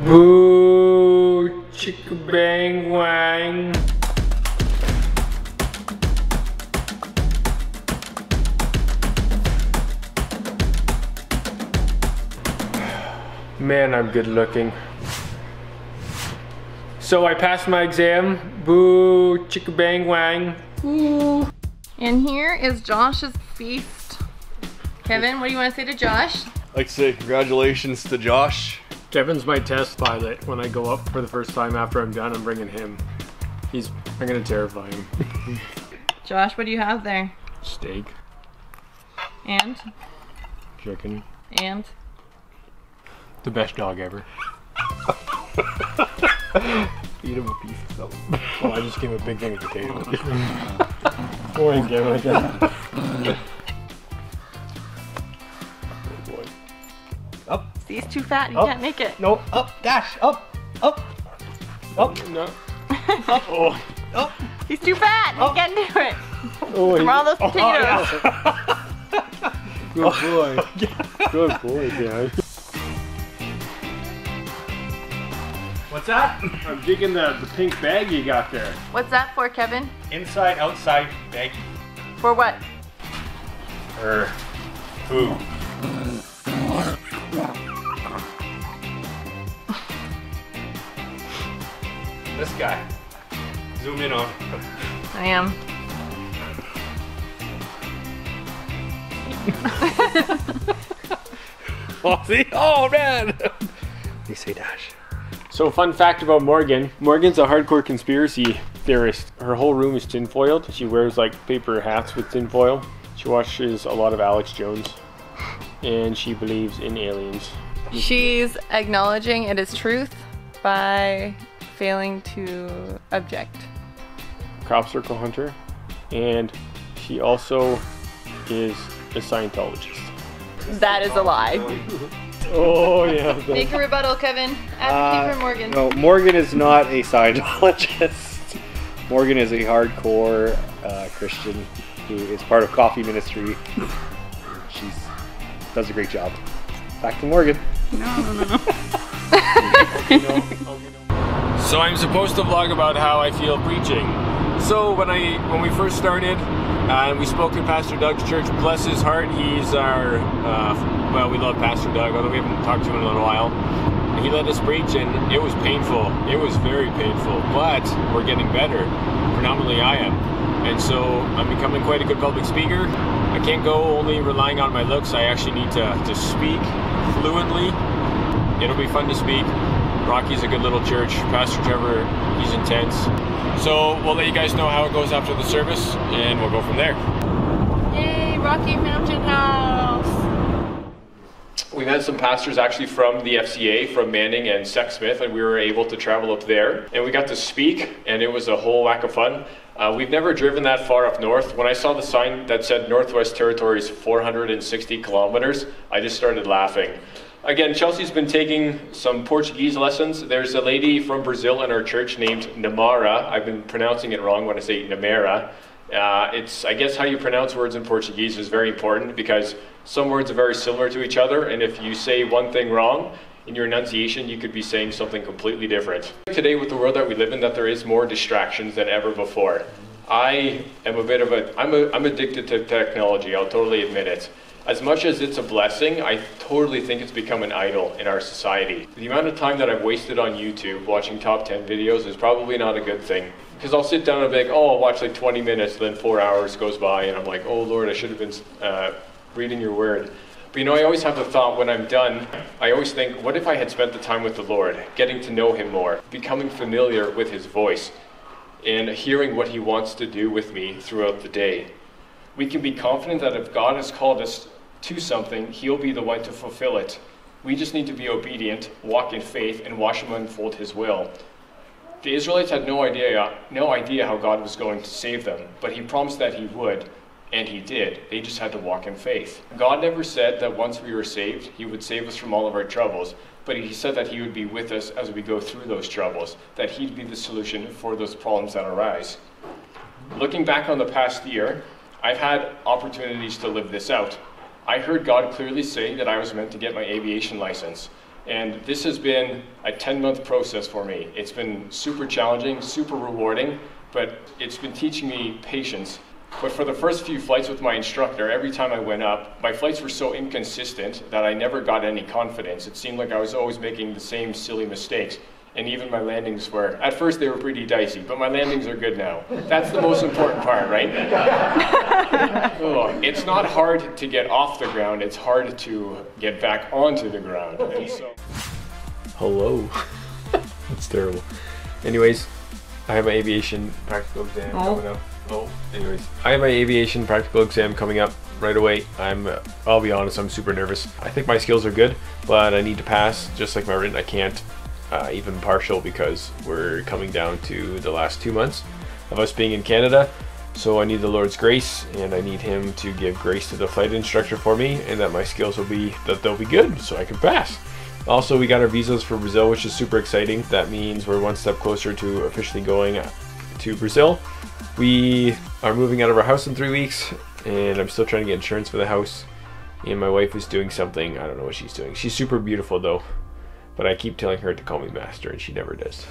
Boo, chicka bang wang. Man, I'm good looking. So I passed my exam. Boo, chicka bang wang. Ooh. And here is Josh's feast. Kevin, what do you want to say to Josh? I'd like to say congratulations to Josh. Kevin's my test pilot. When I go up for the first time after I'm done, I'm bringing him. I'm gonna terrify him. Josh, what do you have there? Steak. And? Chicken. And? The best dog ever. Eat him a piece of something. Oh, I just gave him a big thing of potatoes. Go ahead, Kevin, like that. Oh boy. Up. See, he's too fat, he Up. can't make it. No, up, dash, up, up, up, No. up, Oh. up. He's too fat, Up. he can't do it. Oh, From all those potatoes. Good boy. Good boy, Kevin. What's that? I'm digging the pink bag you got there. What's that for, Kevin? Inside, outside, baggy. For what? Or food. This guy. Zoom in on. I am. Oh, see? Oh, man. They say dash. So, fun fact about Morgan. Morgan's a hardcore conspiracy theorist. Her whole room is tinfoiled. She wears like paper hats with tinfoil. She watches a lot of Alex Jones. And she believes in aliens. She's acknowledging it is truth by failing to object. Crop circle hunter. And she also is a Scientologist. That is a lie. Oh, yeah. Make a rebuttal, Kevin. Advocate for Morgan. No, Morgan is not a Scientologist. Morgan is a hardcore Christian who is part of Coffee Ministry. She does a great job. Back to Morgan. No. So I'm supposed to vlog about how I feel preaching. So when we first started, we spoke to Pastor Doug's church. Bless his heart, he's our well, we love Pastor Doug, although we haven't talked to him in a little while. He let us preach, and it was painful. It was very painful, but we're getting better. Predominantly I am. And so I'm becoming quite a good public speaker. I can't go only relying on my looks. I actually need to speak fluently. It'll be fun to speak. Rocky's a good little church. Pastor Trevor, he's intense. So we'll let you guys know how it goes after the service, and we'll go from there. Yay, Rocky Mountain House. We met some pastors actually from the FCA, from Manning and Sexsmith, and we were able to travel up there. And we got to speak, and it was a whole whack of fun. We've never driven that far up north. When I saw the sign that said Northwest Territories 460 kilometers, I just started laughing. Again, Chelsea's been taking some Portuguese lessons. There's a lady from Brazil in our church named Namara. I've been pronouncing it wrong when I say Namara. I guess how you pronounce words in Portuguese is very important because some words are very similar to each other, and if you say one thing wrong in your enunciation, you could be saying something completely different. Today, with the world that we live in, that there is more distractions than ever before. I'm addicted to technology, I'll totally admit it. As much as it's a blessing, I totally think it's become an idol in our society. The amount of time that I've wasted on YouTube watching top 10 videos is probably not a good thing. Because I'll sit down and be like, oh, I'll watch like 20 minutes, then 4 hours goes by, and I'm like, oh Lord, I should have been reading your word. But you know, I always have the thought when I'm done, I always think, what if I had spent the time with the Lord, getting to know him more, becoming familiar with his voice, and hearing what he wants to do with me throughout the day. We can be confident that if God has called us to something, he'll be the one to fulfill it. We just need to be obedient, walk in faith, and watch him unfold his will. The Israelites had no idea how God was going to save them, but he promised that he would, and he did. They just had to walk in faith. God never said that once we were saved, he would save us from all of our troubles, but he said that he would be with us as we go through those troubles, that he'd be the solution for those problems that arise. Looking back on the past year, I've had opportunities to live this out. I heard God clearly say that I was meant to get my aviation license. And this has been a 10-month process for me. It's been super challenging, super rewarding, but it's been teaching me patience. But for the first few flights with my instructor, every time I went up, my flights were so inconsistent that I never got any confidence. It seemed like I was always making the same silly mistakes. And even my landings were, at first they were pretty dicey, but my landings are good now. That's the most important part, right? Oh, it's not hard to get off the ground, it's hard to get back onto the ground. And so... Hello. That's terrible. Anyways, I have my aviation practical exam coming up. Anyways, I have my aviation practical exam coming up right away. I'll be honest, I'm super nervous. I think my skills are good, but I need to pass. Just like my written, I can't even partial because we're coming down to the last 2 months of us being in Canada. So I need the Lord's grace, and I need Him to give grace to the flight instructor for me, and that my skills will be, that they'll be good, so I can pass. Also, we got our visas for Brazil, which is super exciting. That means we're one step closer to officially going to Brazil. We are moving out of our house in 3 weeks, and I'm still trying to get insurance for the house. And my wife is doing something, I don't know what she's doing. She's super beautiful though, but I keep telling her to call me master, and she never does.